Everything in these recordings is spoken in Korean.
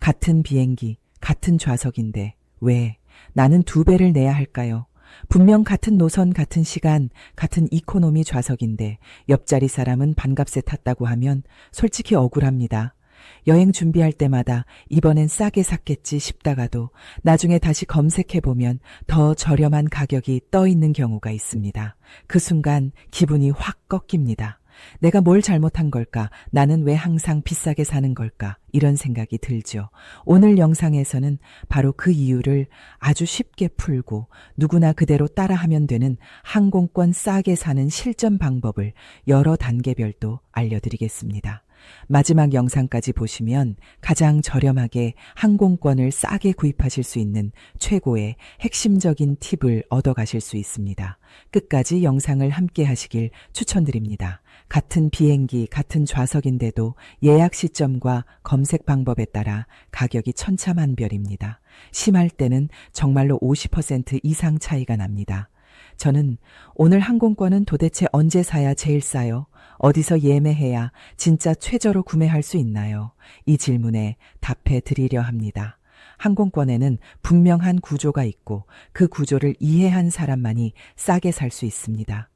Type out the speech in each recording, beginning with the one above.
같은 비행기, 같은 좌석인데 왜 나는 2배를 내야 할까요? 분명 같은 노선, 같은 시간, 같은 이코노미 좌석인데 옆자리 사람은 반값에 탔다고 하면 솔직히 억울합니다. 여행 준비할 때마다 이번엔 싸게 샀겠지 싶다가도 나중에 다시 검색해보면 더 저렴한 가격이 떠 있는 경우가 있습니다. 그 순간 기분이 확 꺾입니다. 내가 뭘 잘못한 걸까? 나는 왜 항상 비싸게 사는 걸까? 이런 생각이 들죠. 오늘 영상에서는 바로 그 이유를 아주 쉽게 풀고 누구나 그대로 따라하면 되는 항공권 싸게 사는 실전 방법을 여러 단계별도 알려드리겠습니다. 마지막 영상까지 보시면 가장 저렴하게 항공권을 싸게 구입하실 수 있는 최고의 핵심적인 팁을 얻어가실 수 있습니다. 끝까지 영상을 함께 하시길 추천드립니다. 같은 비행기, 같은 좌석인데도 예약 시점과 검색 방법에 따라 가격이 천차만별입니다. 심할 때는 정말로 50% 이상 차이가 납니다. 저는 오늘 항공권은 도대체 언제 사야 제일 싸요? 어디서 예매해야 진짜 최저로 구매할 수 있나요? 이 질문에 답해 드리려 합니다. 항공권에는 분명한 구조가 있고 그 구조를 이해한 사람만이 싸게 살 수 있습니다.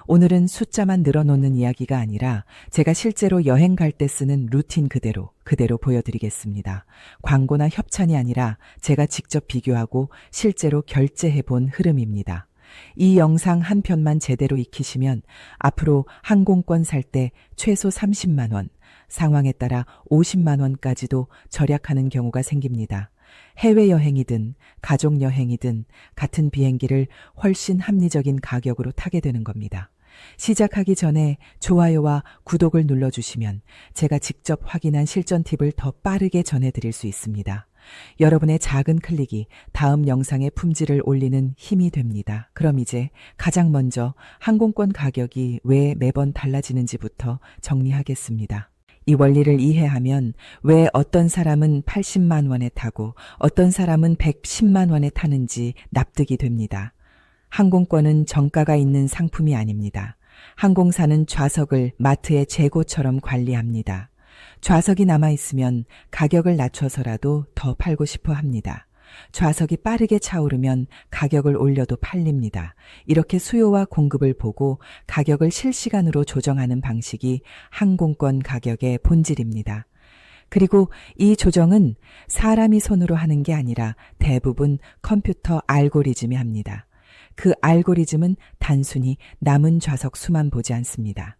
오늘은 숫자만 늘어놓는 이야기가 아니라 제가 실제로 여행 갈 때 쓰는 루틴 그대로 보여드리겠습니다. 광고나 협찬이 아니라 제가 직접 비교하고 실제로 결제해본 흐름입니다. 이 영상 한 편만 제대로 익히시면 앞으로 항공권 살 때 최소 30만 원, 상황에 따라 50만 원까지도 절약하는 경우가 생깁니다. 해외여행이든 가족여행이든 같은 비행기를 훨씬 합리적인 가격으로 타게 되는 겁니다. 시작하기 전에 좋아요와 구독을 눌러주시면 제가 직접 확인한 실전 팁을 더 빠르게 전해드릴 수 있습니다. 여러분의 작은 클릭이 다음 영상의 품질을 올리는 힘이 됩니다. 그럼 이제 가장 먼저 항공권 가격이 왜 매번 달라지는지부터 정리하겠습니다. 이 원리를 이해하면 왜 어떤 사람은 80만 원에 타고 어떤 사람은 110만 원에 타는지 납득이 됩니다. 항공권은 정가가 있는 상품이 아닙니다. 항공사는 좌석을 마트의 재고처럼 관리합니다. 좌석이 남아있으면 가격을 낮춰서라도 더 팔고 싶어 합니다. 좌석이 빠르게 차오르면 가격을 올려도 팔립니다. 이렇게 수요와 공급을 보고 가격을 실시간으로 조정하는 방식이 항공권 가격의 본질입니다. 그리고 이 조정은 사람이 손으로 하는 게 아니라 대부분 컴퓨터 알고리즘이 합니다. 그 알고리즘은 단순히 남은 좌석 수만 보지 않습니다.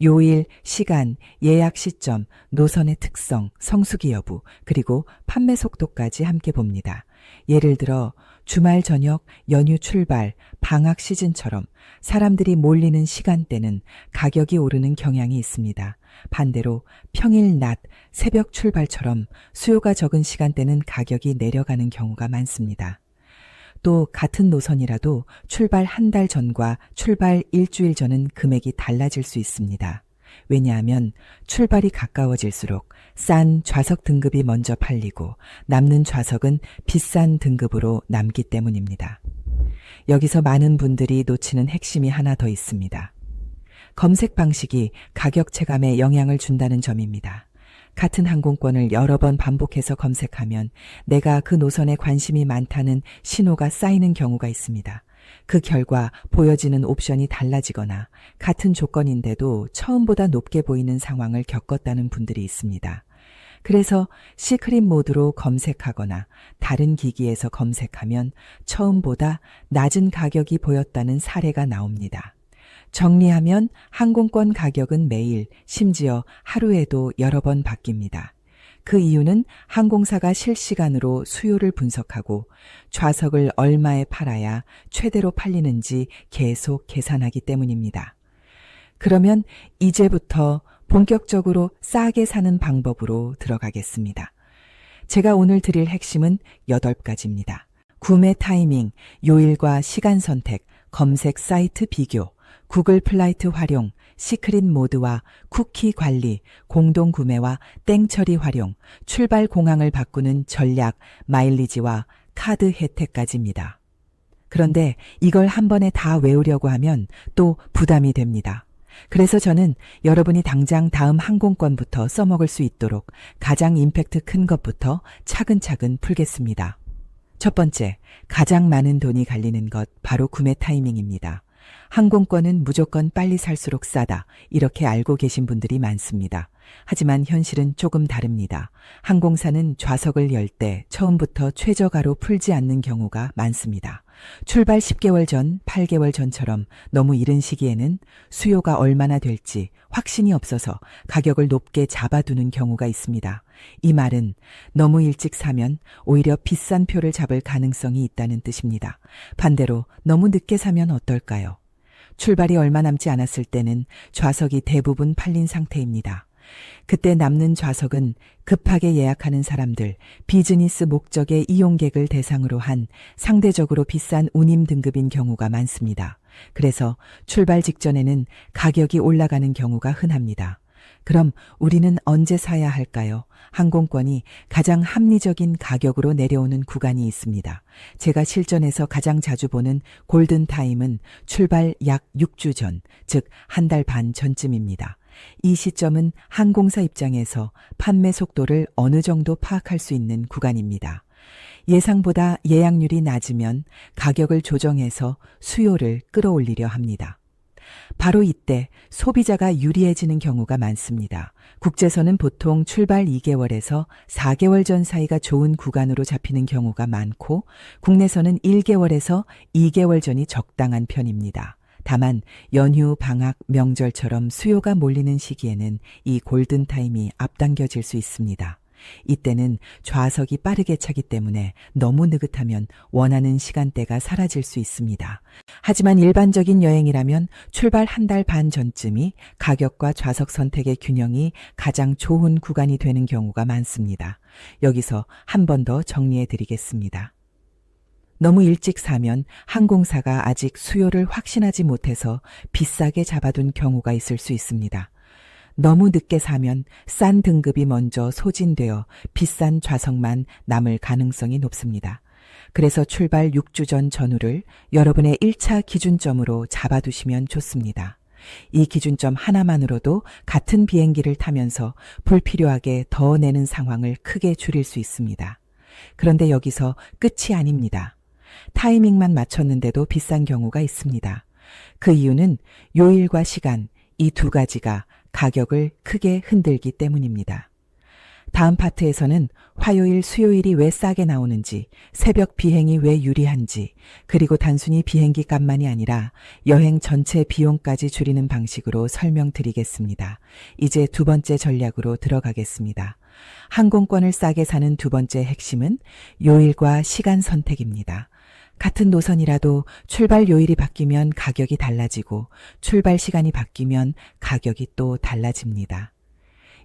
요일, 시간, 예약 시점, 노선의 특성, 성수기 여부, 그리고 판매 속도까지 함께 봅니다. 예를 들어 주말 저녁, 연휴 출발, 방학 시즌처럼 사람들이 몰리는 시간대는 가격이 오르는 경향이 있습니다. 반대로 평일 낮, 새벽 출발처럼 수요가 적은 시간대는 가격이 내려가는 경우가 많습니다. 또 같은 노선이라도 출발 한 달 전과 출발 일주일 전은 금액이 달라질 수 있습니다. 왜냐하면 출발이 가까워질수록 싼 좌석 등급이 먼저 팔리고 남는 좌석은 비싼 등급으로 남기 때문입니다. 여기서 많은 분들이 놓치는 핵심이 하나 더 있습니다. 검색 방식이 가격 체감에 영향을 준다는 점입니다. 같은 항공권을 여러 번 반복해서 검색하면 내가 그 노선에 관심이 많다는 신호가 쌓이는 경우가 있습니다. 그 결과 보여지는 옵션이 달라지거나 같은 조건인데도 처음보다 높게 보이는 상황을 겪었다는 분들이 있습니다. 그래서 시크릿 모드로 검색하거나 다른 기기에서 검색하면 처음보다 낮은 가격이 보였다는 사례가 나옵니다. 정리하면 항공권 가격은 매일, 심지어 하루에도 여러 번 바뀝니다. 그 이유는 항공사가 실시간으로 수요를 분석하고 좌석을 얼마에 팔아야 최대로 팔리는지 계속 계산하기 때문입니다. 그러면 이제부터 본격적으로 싸게 사는 방법으로 들어가겠습니다. 제가 오늘 드릴 핵심은 8가지입니다. 구매 타이밍, 요일과 시간 선택, 검색 사이트 비교, 구글 플라이트 활용, 시크릿 모드와 쿠키 관리, 공동 구매와 땡 처리 활용, 출발 공항을 바꾸는 전략, 마일리지와 카드 혜택까지입니다. 그런데 이걸 한 번에 다 외우려고 하면 또 부담이 됩니다. 그래서 저는 여러분이 당장 다음 항공권부터 써먹을 수 있도록 가장 임팩트 큰 것부터 차근차근 풀겠습니다. 첫 번째, 가장 많은 돈이 갈리는 것 바로 구매 타이밍입니다. 항공권은 무조건 빨리 살수록 싸다, 이렇게 알고 계신 분들이 많습니다. 하지만 현실은 조금 다릅니다. 항공사는 좌석을 열 때 처음부터 최저가로 풀지 않는 경우가 많습니다. 출발 10개월 전, 8개월 전처럼 너무 이른 시기에는 수요가 얼마나 될지 확신이 없어서 가격을 높게 잡아두는 경우가 있습니다. 이 말은 너무 일찍 사면 오히려 비싼 표를 잡을 가능성이 있다는 뜻입니다. 반대로 너무 늦게 사면 어떨까요? 출발이 얼마 남지 않았을 때는 좌석이 대부분 팔린 상태입니다. 그때 남는 좌석은 급하게 예약하는 사람들, 비즈니스 목적의 이용객을 대상으로 한 상대적으로 비싼 운임 등급인 경우가 많습니다. 그래서 출발 직전에는 가격이 올라가는 경우가 흔합니다. 그럼 우리는 언제 사야 할까요? 항공권이 가장 합리적인 가격으로 내려오는 구간이 있습니다. 제가 실전에서 가장 자주 보는 골든타임은 출발 약 6주 전, 즉 한 달 반 전쯤입니다. 이 시점은 항공사 입장에서 판매 속도를 어느 정도 파악할 수 있는 구간입니다. 예상보다 예약률이 낮으면 가격을 조정해서 수요를 끌어올리려 합니다. 바로 이때 소비자가 유리해지는 경우가 많습니다. 국제선은 보통 출발 2개월에서 4개월 전 사이가 좋은 구간으로 잡히는 경우가 많고, 국내선은 1개월에서 2개월 전이 적당한 편입니다. 다만 연휴, 방학, 명절처럼 수요가 몰리는 시기에는 이 골든타임이 앞당겨질 수 있습니다. 이때는 좌석이 빠르게 차기 때문에 너무 느긋하면 원하는 시간대가 사라질 수 있습니다. 하지만 일반적인 여행이라면 출발 한 달 반 전쯤이 가격과 좌석 선택의 균형이 가장 좋은 구간이 되는 경우가 많습니다. 여기서 한 번 더 정리해 드리겠습니다. 너무 일찍 사면 항공사가 아직 수요를 확신하지 못해서 비싸게 잡아둔 경우가 있을 수 있습니다. 너무 늦게 사면 싼 등급이 먼저 소진되어 비싼 좌석만 남을 가능성이 높습니다. 그래서 출발 6주 전 전후를 여러분의 1차 기준점으로 잡아두시면 좋습니다. 이 기준점 하나만으로도 같은 비행기를 타면서 불필요하게 더 내는 상황을 크게 줄일 수 있습니다. 그런데 여기서 끝이 아닙니다. 타이밍만 맞췄는데도 비싼 경우가 있습니다. 그 이유는 요일과 시간, 이 두 가지가 가격을 크게 흔들기 때문입니다. 다음 파트에서는 화요일, 수요일이 왜 싸게 나오는지, 새벽 비행이 왜 유리한지, 그리고 단순히 비행기 값만이 아니라 여행 전체 비용까지 줄이는 방식으로 설명드리겠습니다. 이제 두 번째 전략으로 들어가겠습니다. 항공권을 싸게 사는 두 번째 핵심은 요일과 시간 선택입니다. 같은 노선이라도 출발 요일이 바뀌면 가격이 달라지고 출발 시간이 바뀌면 가격이 또 달라집니다.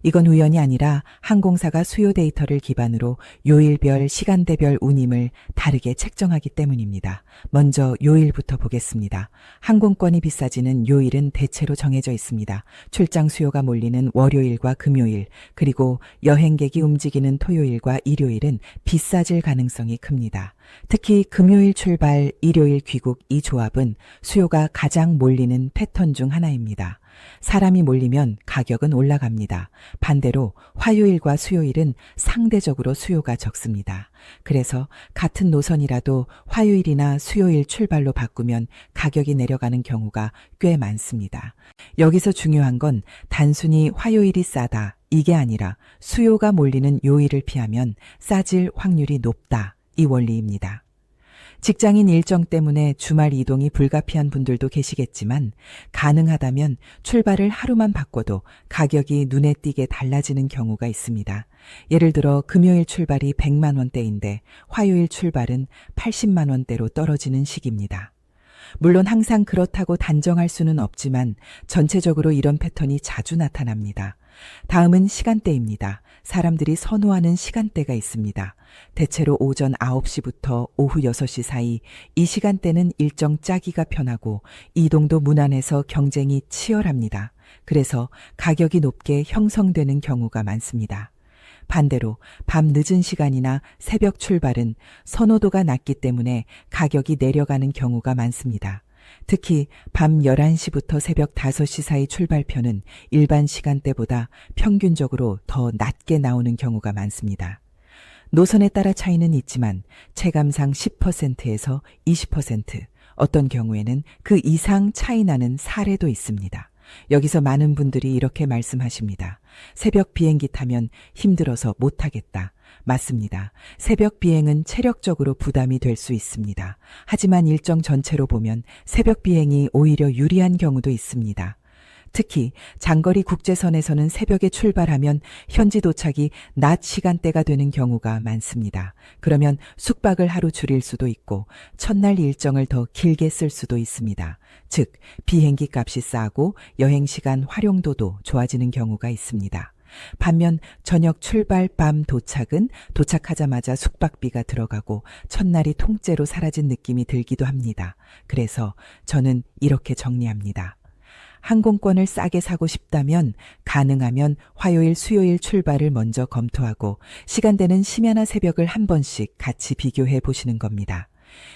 이건 우연이 아니라 항공사가 수요 데이터를 기반으로 요일별, 시간대별 운임을 다르게 책정하기 때문입니다. 먼저 요일부터 보겠습니다. 항공권이 비싸지는 요일은 대체로 정해져 있습니다. 출장 수요가 몰리는 월요일과 금요일, 그리고 여행객이 움직이는 토요일과 일요일은 비싸질 가능성이 큽니다. 특히 금요일 출발, 일요일 귀국 이 조합은 수요가 가장 몰리는 패턴 중 하나입니다. 사람이 몰리면 가격은 올라갑니다. 반대로 화요일과 수요일은 상대적으로 수요가 적습니다. 그래서 같은 노선이라도 화요일이나 수요일 출발로 바꾸면 가격이 내려가는 경우가 꽤 많습니다. 여기서 중요한 건 단순히 화요일이 싸다, 이게 아니라 수요가 몰리는 요일을 피하면 싸질 확률이 높다, 이 원리입니다. 직장인 일정 때문에 주말 이동이 불가피한 분들도 계시겠지만 가능하다면 출발을 하루만 바꿔도 가격이 눈에 띄게 달라지는 경우가 있습니다. 예를 들어 금요일 출발이 100만 원대인데 화요일 출발은 80만 원대로 떨어지는 시기입니다. 물론 항상 그렇다고 단정할 수는 없지만 전체적으로 이런 패턴이 자주 나타납니다. 다음은 시간대입니다. 사람들이 선호하는 시간대가 있습니다. 대체로 오전 9시부터 오후 6시 사이, 이 시간대는 일정 짜기가 편하고 이동도 무난해서 경쟁이 치열합니다. 그래서 가격이 높게 형성되는 경우가 많습니다. 반대로 밤 늦은 시간이나 새벽 출발은 선호도가 낮기 때문에 가격이 내려가는 경우가 많습니다. 특히 밤 11시부터 새벽 5시 사이 출발표는 일반 시간대보다 평균적으로 더 낮게 나오는 경우가 많습니다. 노선에 따라 차이는 있지만 체감상 10%에서 20%, 어떤 경우에는 그 이상 차이 나는 사례도 있습니다. 여기서 많은 분들이 이렇게 말씀하십니다. 새벽 비행기 타면 힘들어서 못하겠다. 맞습니다. 새벽 비행은 체력적으로 부담이 될 수 있습니다. 하지만 일정 전체로 보면 새벽 비행이 오히려 유리한 경우도 있습니다. 특히 장거리 국제선에서는 새벽에 출발하면 현지 도착이 낮 시간대가 되는 경우가 많습니다. 그러면 숙박을 하루 줄일 수도 있고 첫날 일정을 더 길게 쓸 수도 있습니다. 즉, 비행기 값이 싸고 여행시간 활용도도 좋아지는 경우가 있습니다. 반면 저녁 출발 밤 도착은 도착하자마자 숙박비가 들어가고 첫날이 통째로 사라진 느낌이 들기도 합니다. 그래서 저는 이렇게 정리합니다. 항공권을 싸게 사고 싶다면 가능하면 화요일, 수요일 출발을 먼저 검토하고 시간대는 심야나 새벽을 한 번씩 같이 비교해 보시는 겁니다.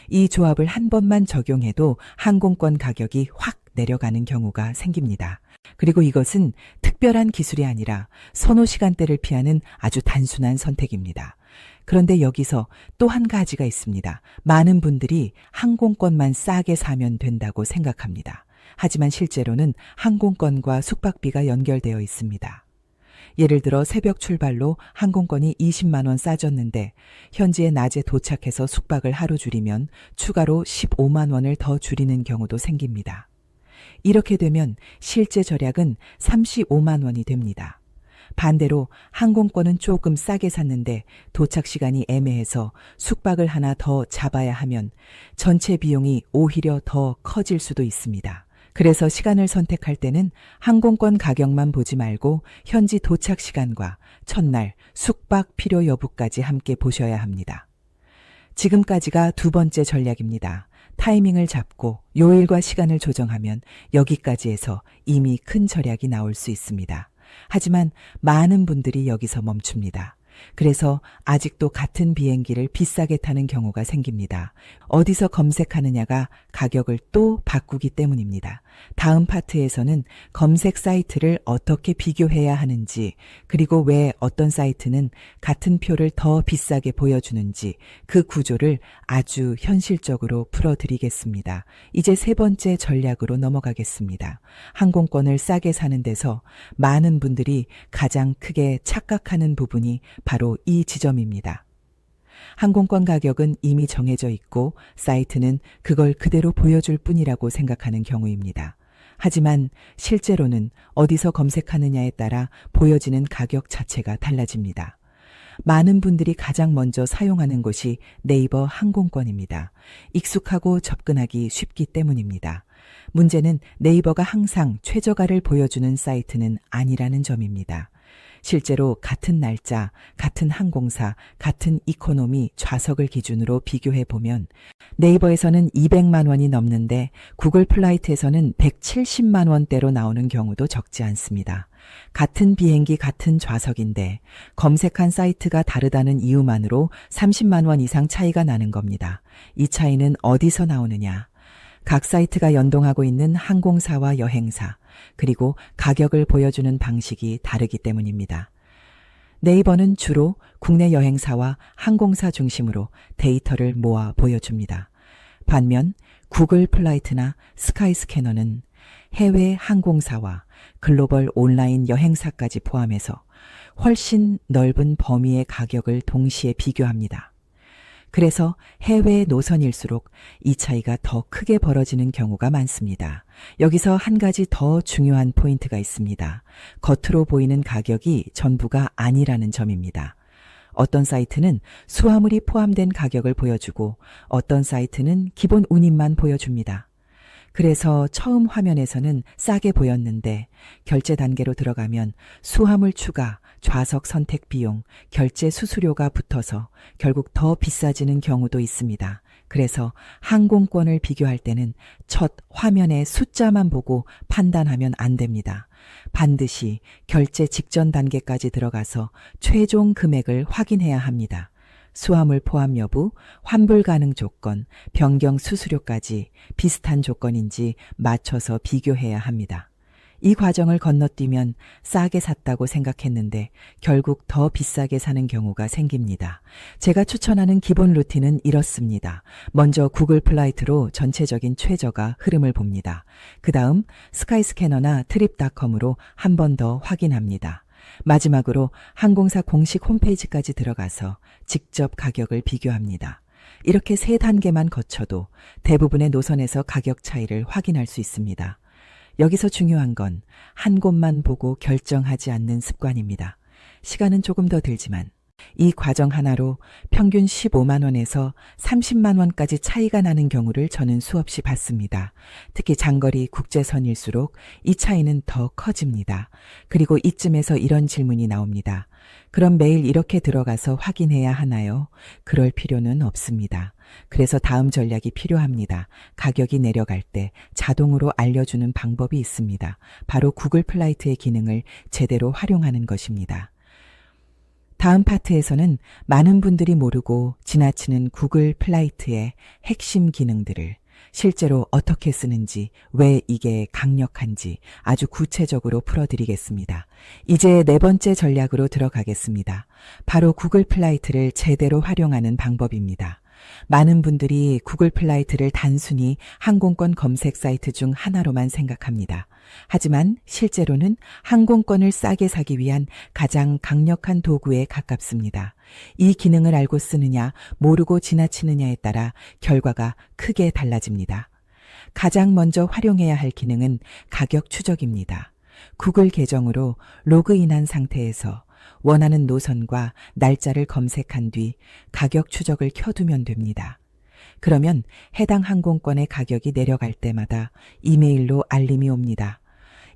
이 조합을 한 번만 적용해도 항공권 가격이 확 내려가는 경우가 생깁니다. 그리고 이것은 특별한 기술이 아니라 선호 시간대를 피하는 아주 단순한 선택입니다. 그런데 여기서 또 한 가지가 있습니다. 많은 분들이 항공권만 싸게 사면 된다고 생각합니다. 하지만 실제로는 항공권과 숙박비가 연결되어 있습니다. 예를 들어 새벽 출발로 항공권이 20만 원 싸졌는데 현지에 낮에 도착해서 숙박을 하루 줄이면 추가로 15만 원을 더 줄이는 경우도 생깁니다. 이렇게 되면 실제 절약은 35만 원이 됩니다. 반대로 항공권은 조금 싸게 샀는데 도착 시간이 애매해서 숙박을 하나 더 잡아야 하면 전체 비용이 오히려 더 커질 수도 있습니다. 그래서 시간을 선택할 때는 항공권 가격만 보지 말고 현지 도착 시간과 첫날 숙박 필요 여부까지 함께 보셔야 합니다. 지금까지가 두 번째 전략입니다. 타이밍을 잡고 요일과 시간을 조정하면 여기까지에서 이미 큰 절약이 나올 수 있습니다. 하지만 많은 분들이 여기서 멈춥니다. 그래서 아직도 같은 비행기를 비싸게 타는 경우가 생깁니다. 어디서 검색하느냐가 가격을 또 바꾸기 때문입니다. 다음 파트에서는 검색 사이트를 어떻게 비교해야 하는지, 그리고 왜 어떤 사이트는 같은 표를 더 비싸게 보여주는지 그 구조를 아주 현실적으로 풀어드리겠습니다. 이제 세 번째 전략으로 넘어가겠습니다. 항공권을 싸게 사는 데서 많은 분들이 가장 크게 착각하는 부분이 바로 이 지점입니다. 항공권 가격은 이미 정해져 있고 사이트는 그걸 그대로 보여줄 뿐이라고 생각하는 경우입니다. 하지만 실제로는 어디서 검색하느냐에 따라 보여지는 가격 자체가 달라집니다. 많은 분들이 가장 먼저 사용하는 곳이 네이버 항공권입니다. 익숙하고 접근하기 쉽기 때문입니다. 문제는 네이버가 항상 최저가를 보여주는 사이트는 아니라는 점입니다. 실제로 같은 날짜, 같은 항공사, 같은 이코노미 좌석을 기준으로 비교해 보면 네이버에서는 200만 원이 넘는데 구글 플라이트에서는 170만 원대로 나오는 경우도 적지 않습니다. 같은 비행기 같은 좌석인데 검색한 사이트가 다르다는 이유만으로 30만 원 이상 차이가 나는 겁니다. 이 차이는 어디서 나오느냐? 각 사이트가 연동하고 있는 항공사와 여행사, 그리고 가격을 보여주는 방식이 다르기 때문입니다. 네이버는 주로 국내 여행사와 항공사 중심으로 데이터를 모아 보여줍니다. 반면 구글 플라이트나 스카이스캐너는 해외 항공사와 글로벌 온라인 여행사까지 포함해서 훨씬 넓은 범위의 가격을 동시에 비교합니다. 그래서 해외 노선일수록 이 차이가 더 크게 벌어지는 경우가 많습니다. 여기서 한 가지 더 중요한 포인트가 있습니다. 겉으로 보이는 가격이 전부가 아니라는 점입니다. 어떤 사이트는 수화물이 포함된 가격을 보여주고 어떤 사이트는 기본 운임만 보여줍니다. 그래서 처음 화면에서는 싸게 보였는데 결제 단계로 들어가면 수화물 추가, 좌석 선택 비용, 결제 수수료가 붙어서 결국 더 비싸지는 경우도 있습니다. 그래서 항공권을 비교할 때는 첫 화면의 숫자만 보고 판단하면 안 됩니다. 반드시 결제 직전 단계까지 들어가서 최종 금액을 확인해야 합니다. 수화물 포함 여부, 환불 가능 조건, 변경 수수료까지 비슷한 조건인지 맞춰서 비교해야 합니다. 이 과정을 건너뛰면 싸게 샀다고 생각했는데 결국 더 비싸게 사는 경우가 생깁니다. 제가 추천하는 기본 루틴은 이렇습니다. 먼저 구글 플라이트로 전체적인 최저가 흐름을 봅니다. 그 다음 스카이스캐너나 트립닷컴으로 한 번 더 확인합니다. 마지막으로 항공사 공식 홈페이지까지 들어가서 직접 가격을 비교합니다. 이렇게 세 단계만 거쳐도 대부분의 노선에서 가격 차이를 확인할 수 있습니다. 여기서 중요한 건 한 곳만 보고 결정하지 않는 습관입니다. 시간은 조금 더 들지만 이 과정 하나로 평균 15만 원에서 30만 원까지 차이가 나는 경우를 저는 수없이 봤습니다. 특히 장거리 국제선일수록 이 차이는 더 커집니다. 그리고 이쯤에서 이런 질문이 나옵니다. 그럼 매일 이렇게 들어가서 확인해야 하나요? 그럴 필요는 없습니다. 그래서 다음 전략이 필요합니다. 가격이 내려갈 때 자동으로 알려주는 방법이 있습니다. 바로 구글 플라이트의 기능을 제대로 활용하는 것입니다. 다음 파트에서는 많은 분들이 모르고 지나치는 구글 플라이트의 핵심 기능들을 실제로 어떻게 쓰는지, 왜 이게 강력한지 아주 구체적으로 풀어드리겠습니다. 이제 네 번째 전략으로 들어가겠습니다. 바로 구글 플라이트를 제대로 활용하는 방법입니다. 많은 분들이 구글 플라이트를 단순히 항공권 검색 사이트 중 하나로만 생각합니다. 하지만 실제로는 항공권을 싸게 사기 위한 가장 강력한 도구에 가깝습니다. 이 기능을 알고 쓰느냐, 모르고 지나치느냐에 따라 결과가 크게 달라집니다. 가장 먼저 활용해야 할 기능은 가격 추적입니다. 구글 계정으로 로그인한 상태에서 원하는 노선과 날짜를 검색한 뒤 가격 추적을 켜두면 됩니다. 그러면 해당 항공권의 가격이 내려갈 때마다 이메일로 알림이 옵니다.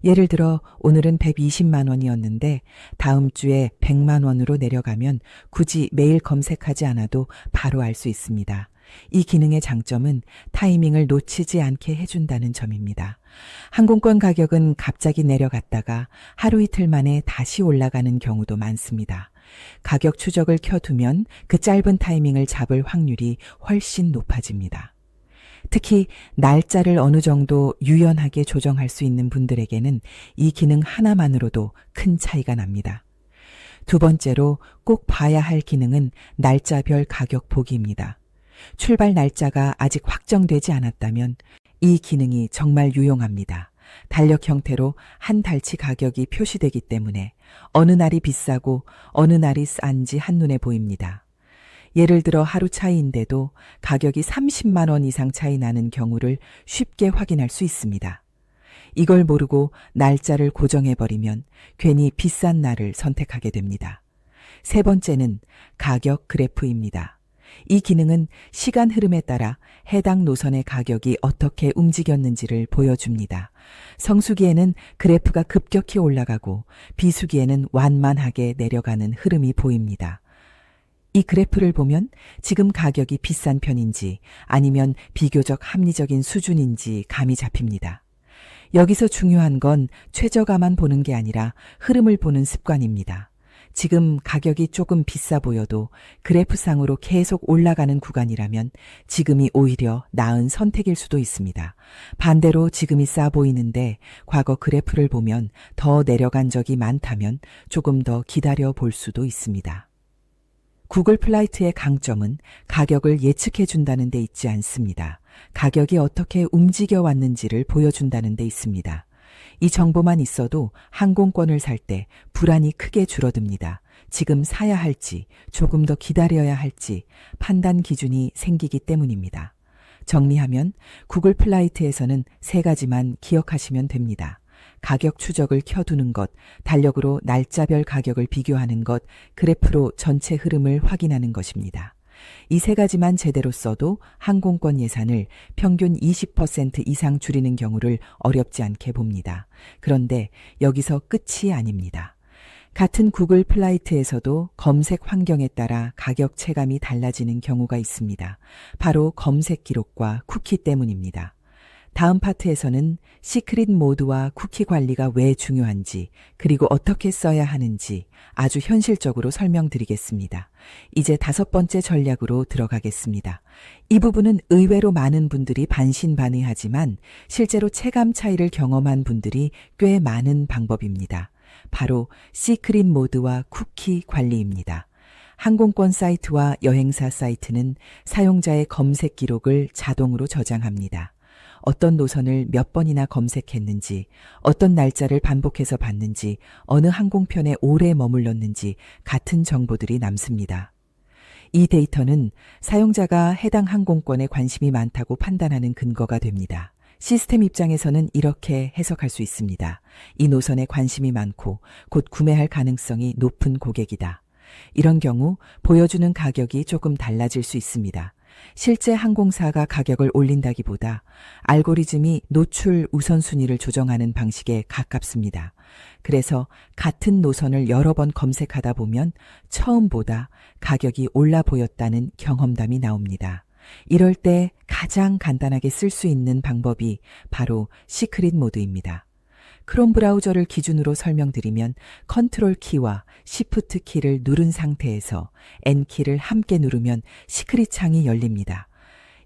예를 들어 오늘은 120만 원이었는데 다음 주에 100만 원으로 내려가면 굳이 매일 검색하지 않아도 바로 알 수 있습니다. 이 기능의 장점은 타이밍을 놓치지 않게 해준다는 점입니다. 항공권 가격은 갑자기 내려갔다가 하루 이틀 만에 다시 올라가는 경우도 많습니다. 가격 추적을 켜두면 그 짧은 타이밍을 잡을 확률이 훨씬 높아집니다. 특히 날짜를 어느 정도 유연하게 조정할 수 있는 분들에게는 이 기능 하나만으로도 큰 차이가 납니다. 두 번째로 꼭 봐야 할 기능은 날짜별 가격 보기입니다. 출발 날짜가 아직 확정되지 않았다면 이 기능이 정말 유용합니다. 달력 형태로 한 달치 가격이 표시되기 때문에 어느 날이 비싸고 어느 날이 싼지 한눈에 보입니다. 예를 들어 하루 차이인데도 가격이 30만 원 이상 차이 나는 경우를 쉽게 확인할 수 있습니다. 이걸 모르고 날짜를 고정해버리면 괜히 비싼 날을 선택하게 됩니다. 세 번째는 가격 그래프입니다. 이 기능은 시간 흐름에 따라 해당 노선의 가격이 어떻게 움직였는지를 보여줍니다. 성수기에는 그래프가 급격히 올라가고 비수기에는 완만하게 내려가는 흐름이 보입니다. 이 그래프를 보면 지금 가격이 비싼 편인지 아니면 비교적 합리적인 수준인지 감이 잡힙니다. 여기서 중요한 건 최저가만 보는 게 아니라 흐름을 보는 습관입니다. 지금 가격이 조금 비싸 보여도 그래프상으로 계속 올라가는 구간이라면 지금이 오히려 나은 선택일 수도 있습니다. 반대로 지금이 싸 보이는데 과거 그래프를 보면 더 내려간 적이 많다면 조금 더 기다려 볼 수도 있습니다. 구글 플라이트의 강점은 가격을 예측해 준다는 데 있지 않습니다. 가격이 어떻게 움직여 왔는지를 보여준다는 데 있습니다. 이 정보만 있어도 항공권을 살 때 불안이 크게 줄어듭니다. 지금 사야 할지, 조금 더 기다려야 할지 판단 기준이 생기기 때문입니다. 정리하면 구글 플라이트에서는 세 가지만 기억하시면 됩니다. 가격 추적을 켜두는 것, 달력으로 날짜별 가격을 비교하는 것, 그래프로 전체 흐름을 확인하는 것입니다. 이 세 가지만 제대로 써도 항공권 예산을 평균 20% 이상 줄이는 경우를 어렵지 않게 봅니다. 그런데 여기서 끝이 아닙니다. 같은 구글 플라이트에서도 검색 환경에 따라 가격 체감이 달라지는 경우가 있습니다. 바로 검색 기록과 쿠키 때문입니다. 다음 파트에서는 시크릿 모드와 쿠키 관리가 왜 중요한지, 그리고 어떻게 써야 하는지 아주 현실적으로 설명드리겠습니다. 이제 5번째 전략으로 들어가겠습니다. 이 부분은 의외로 많은 분들이 반신반의하지만 실제로 체감 차이를 경험한 분들이 꽤 많은 방법입니다. 바로 시크릿 모드와 쿠키 관리입니다. 항공권 사이트와 여행사 사이트는 사용자의 검색 기록을 자동으로 저장합니다. 어떤 노선을 몇 번이나 검색했는지, 어떤 날짜를 반복해서 봤는지, 어느 항공편에 오래 머물렀는지 같은 정보들이 남습니다. 이 데이터는 사용자가 해당 항공권에 관심이 많다고 판단하는 근거가 됩니다. 시스템 입장에서는 이렇게 해석할 수 있습니다. 이 노선에 관심이 많고 곧 구매할 가능성이 높은 고객이다. 이런 경우 보여주는 가격이 조금 달라질 수 있습니다. 실제 항공사가 가격을 올린다기보다 알고리즘이 노출 우선순위를 조정하는 방식에 가깝습니다. 그래서 같은 노선을 여러 번 검색하다 보면 처음보다 가격이 올라 보였다는 경험담이 나옵니다. 이럴 때 가장 간단하게 쓸 수 있는 방법이 바로 시크릿 모드입니다. 크롬 브라우저를 기준으로 설명드리면 컨트롤 키와 시프트 키를 누른 상태에서 N키를 함께 누르면 시크릿 창이 열립니다.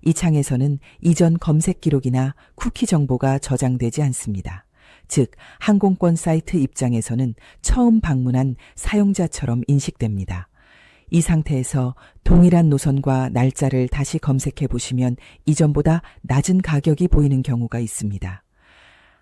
이 창에서는 이전 검색 기록이나 쿠키 정보가 저장되지 않습니다. 즉, 항공권 사이트 입장에서는 처음 방문한 사용자처럼 인식됩니다. 이 상태에서 동일한 노선과 날짜를 다시 검색해 보시면 이전보다 낮은 가격이 보이는 경우가 있습니다.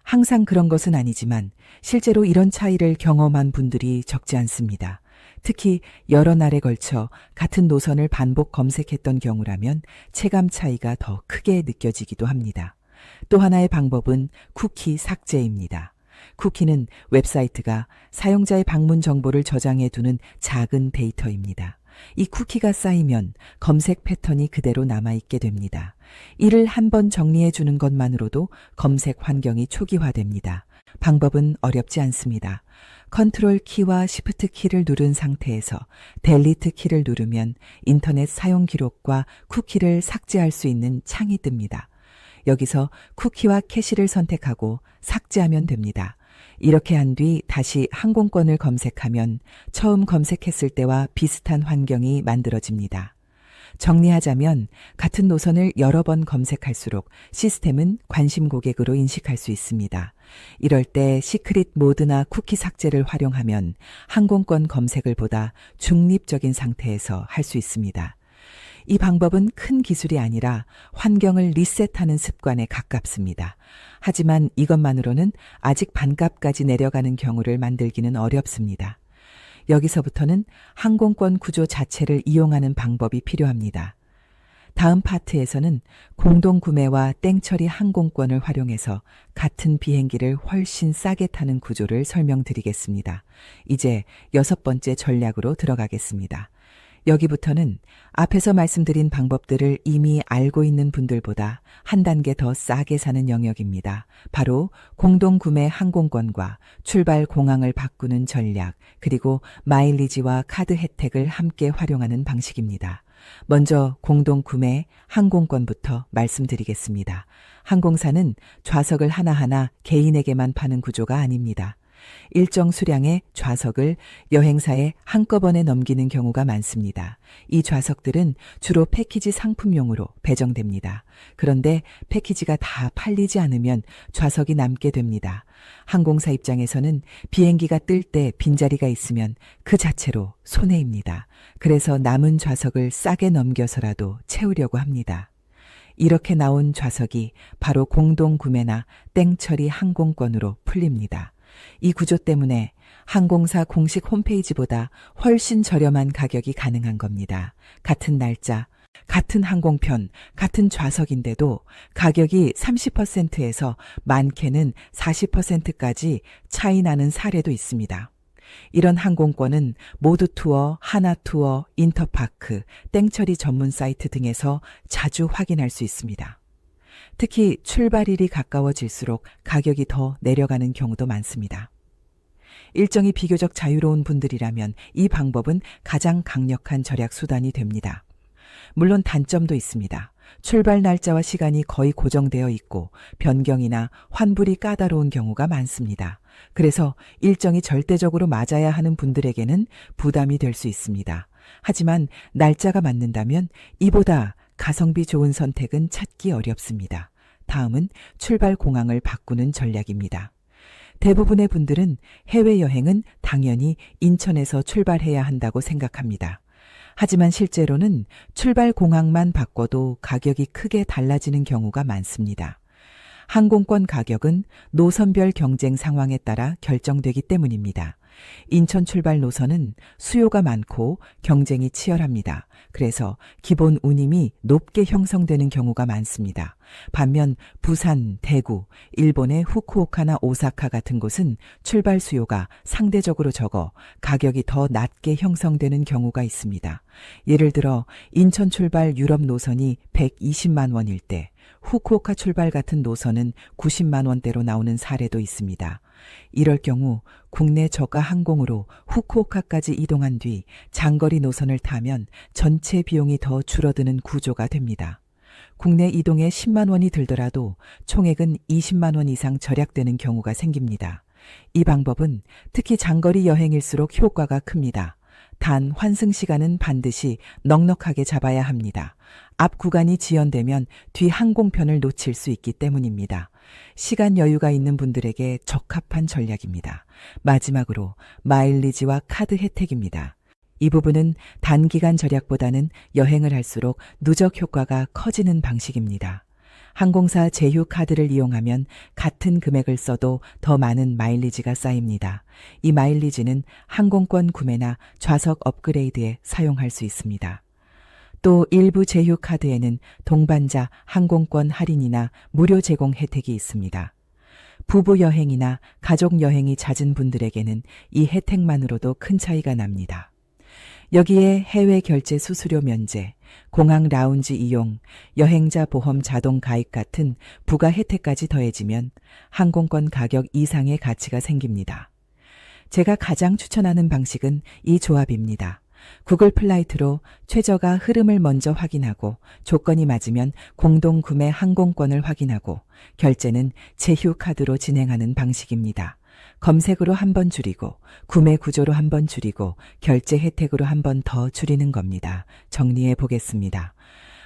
항상 그런 것은 아니지만 실제로 이런 차이를 경험한 분들이 적지 않습니다. 특히 여러 날에 걸쳐 같은 노선을 반복 검색했던 경우라면 체감 차이가 더 크게 느껴지기도 합니다. 또 하나의 방법은 쿠키 삭제입니다. 쿠키는 웹사이트가 사용자의 방문 정보를 저장해 두는 작은 데이터입니다. 이 쿠키가 쌓이면 검색 패턴이 그대로 남아있게 됩니다. 이를 한번 정리해 주는 것만으로도 검색 환경이 초기화됩니다. 방법은 어렵지 않습니다. 컨트롤 키와 시프트 키를 누른 상태에서 델리트 키를 누르면 인터넷 사용 기록과 쿠키를 삭제할 수 있는 창이 뜹니다. 여기서 쿠키와 캐시를 선택하고 삭제하면 됩니다. 이렇게 한 뒤 다시 항공권을 검색하면 처음 검색했을 때와 비슷한 환경이 만들어집니다. 정리하자면 같은 노선을 여러 번 검색할수록 시스템은 관심 고객으로 인식할 수 있습니다. 이럴 때 시크릿 모드나 쿠키 삭제를 활용하면 항공권 검색을 보다 중립적인 상태에서 할 수 있습니다. 이 방법은 큰 기술이 아니라 환경을 리셋하는 습관에 가깝습니다. 하지만 이것만으로는 아직 반값까지 내려가는 경우를 만들기는 어렵습니다. 여기서부터는 항공권 구조 자체를 이용하는 방법이 필요합니다. 다음 파트에서는 공동구매와 땡처리 항공권을 활용해서 같은 비행기를 훨씬 싸게 타는 구조를 설명드리겠습니다. 이제 6번째 전략으로 들어가겠습니다. 여기부터는 앞에서 말씀드린 방법들을 이미 알고 있는 분들보다 한 단계 더 싸게 사는 영역입니다. 바로 공동구매 항공권과 출발 공항을 바꾸는 전략, 그리고 마일리지와 카드 혜택을 함께 활용하는 방식입니다. 먼저 공동구매 항공권부터 말씀드리겠습니다. 항공사는 좌석을 하나하나 개인에게만 파는 구조가 아닙니다. 일정 수량의 좌석을 여행사에 한꺼번에 넘기는 경우가 많습니다. 이 좌석들은 주로 패키지 상품용으로 배정됩니다. 그런데 패키지가 다 팔리지 않으면 좌석이 남게 됩니다. 항공사 입장에서는 비행기가 뜰 때 빈자리가 있으면 그 자체로 손해입니다. 그래서 남은 좌석을 싸게 넘겨서라도 채우려고 합니다. 이렇게 나온 좌석이 바로 공동구매나 땡처리 항공권으로 풀립니다. 이 구조 때문에 항공사 공식 홈페이지보다 훨씬 저렴한 가격이 가능한 겁니다. 같은 날짜, 같은 항공편, 같은 좌석인데도 가격이 30%에서 많게는 40%까지 차이 나는 사례도 있습니다. 이런 항공권은 모두투어, 하나투어, 인터파크, 땡처리 전문 사이트 등에서 자주 확인할 수 있습니다. 특히 출발일이 가까워질수록 가격이 더 내려가는 경우도 많습니다. 일정이 비교적 자유로운 분들이라면 이 방법은 가장 강력한 절약 수단이 됩니다. 물론 단점도 있습니다. 출발 날짜와 시간이 거의 고정되어 있고 변경이나 환불이 까다로운 경우가 많습니다. 그래서 일정이 절대적으로 맞아야 하는 분들에게는 부담이 될 수 있습니다. 하지만 날짜가 맞는다면 이보다 가성비 좋은 선택은 찾기 어렵습니다. 다음은 출발 공항을 바꾸는 전략입니다. 대부분의 분들은 해외여행은 당연히 인천에서 출발해야 한다고 생각합니다. 하지만 실제로는 출발 공항만 바꿔도 가격이 크게 달라지는 경우가 많습니다. 항공권 가격은 노선별 경쟁 상황에 따라 결정되기 때문입니다. 인천 출발 노선은 수요가 많고 경쟁이 치열합니다. 그래서 기본 운임이 높게 형성되는 경우가 많습니다. 반면 부산, 대구, 일본의 후쿠오카나 오사카 같은 곳은 출발 수요가 상대적으로 적어 가격이 더 낮게 형성되는 경우가 있습니다. 예를 들어 인천 출발 유럽 노선이 120만 원일 때 후쿠오카 출발 같은 노선은 90만 원대로 나오는 사례도 있습니다. 이럴 경우 국내 저가 항공으로 후쿠오카까지 이동한 뒤 장거리 노선을 타면 전체 비용이 더 줄어드는 구조가 됩니다. 국내 이동에 10만 원이 들더라도 총액은 20만 원 이상 절약되는 경우가 생깁니다. 이 방법은 특히 장거리 여행일수록 효과가 큽니다. 단 환승 시간은 반드시 넉넉하게 잡아야 합니다. 앞 구간이 지연되면 뒤 항공편을 놓칠 수 있기 때문입니다. 시간 여유가 있는 분들에게 적합한 전략입니다. 마지막으로 마일리지와 카드 혜택입니다. 이 부분은 단기간 절약보다는 여행을 할수록 누적 효과가 커지는 방식입니다. 항공사 제휴 카드를 이용하면 같은 금액을 써도 더 많은 마일리지가 쌓입니다. 이 마일리지는 항공권 구매나 좌석 업그레이드에 사용할 수 있습니다. 또 일부 제휴 카드에는 동반자 항공권 할인이나 무료 제공 혜택이 있습니다. 부부 여행이나 가족 여행이 잦은 분들에게는 이 혜택만으로도 큰 차이가 납니다. 여기에 해외 결제 수수료 면제, 공항 라운지 이용, 여행자 보험 자동 가입 같은 부가 혜택까지 더해지면 항공권 가격 이상의 가치가 생깁니다. 제가 가장 추천하는 방식은 이 조합입니다. 구글 플라이트로 최저가 흐름을 먼저 확인하고 조건이 맞으면 공동 구매 항공권을 확인하고 결제는 제휴 카드로 진행하는 방식입니다. 검색으로 한 번 줄이고 구매 구조로 한 번 줄이고 결제 혜택으로 한 번 더 줄이는 겁니다. 정리해 보겠습니다.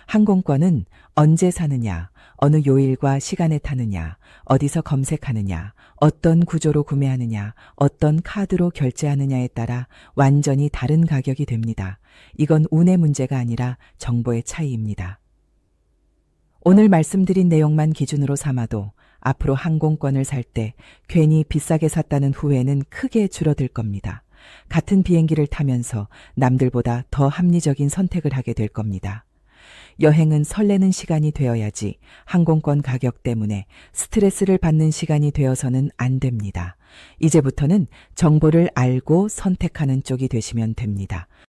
항공권은 언제 사느냐, 어느 요일과 시간에 타느냐, 어디서 검색하느냐, 어떤 구조로 구매하느냐, 어떤 카드로 결제하느냐에 따라 완전히 다른 가격이 됩니다. 이건 운의 문제가 아니라 정보의 차이입니다. 오늘 말씀드린 내용만 기준으로 삼아도 앞으로 항공권을 살 때 괜히 비싸게 샀다는 후회는 크게 줄어들 겁니다. 같은 비행기를 타면서 남들보다 더 합리적인 선택을 하게 될 겁니다. 여행은 설레는 시간이 되어야지 항공권 가격 때문에 스트레스를 받는 시간이 되어서는 안 됩니다. 이제부터는 정보를 알고 선택하는 쪽이 되시면 됩니다.